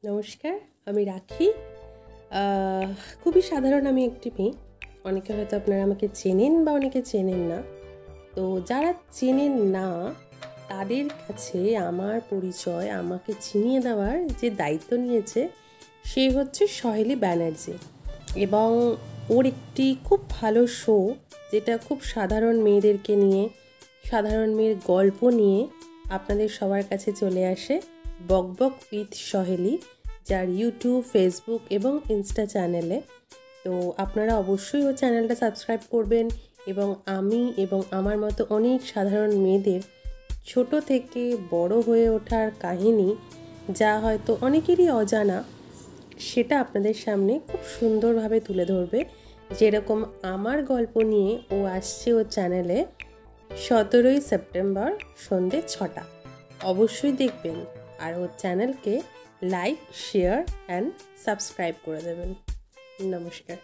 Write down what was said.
নমস্কার, আমি রাখি। খুবই সাধারণ আমি একটি মেয়ে। অনেকে হয়তো আপনারা আমাকে চেনেন বা অনেকে চেনেন না। তো যারা চেনেন না তাদের কাছে আমার পরিচয় আমাকে চিনিয়ে দেওয়ার যে দায়িত্ব নিয়েছে সে হচ্ছে সহেলি ব্যানার্জি, এবং ওর একটি খুব ভালো শো যেটা খুব সাধারণ মেয়েদেরকে নিয়ে, সাধারণ মেয়ের গল্প নিয়ে আপনাদের সবার কাছে চলে আসে, বকবক উইথ সহেলি, যার ইউটিউব, ফেসবুক এবং ইনস্টা চ্যানেলে। তো আপনারা অবশ্যই ও চ্যানেলটা সাবস্ক্রাইব করবেন এবং আমি এবং আমার মতো অনেক সাধারণ মেয়েদের ছোট থেকে বড় হয়ে ওঠার কাহিনী, যা হয়তো অনেকেরই অজানা, সেটা আপনাদের সামনে খুব সুন্দরভাবে তুলে ধরবে। যেরকম আমার গল্প নিয়ে ও আসছে ওর চ্যানেলে 17ই সেপ্টেম্বর সন্ধ্যে 6টা। অবশ্যই দেখবেন আর ওর চ্যানেলকে লাইক, শেয়ার অ্যান্ড সাবস্ক্রাইব করে দেবেন। নমস্কার।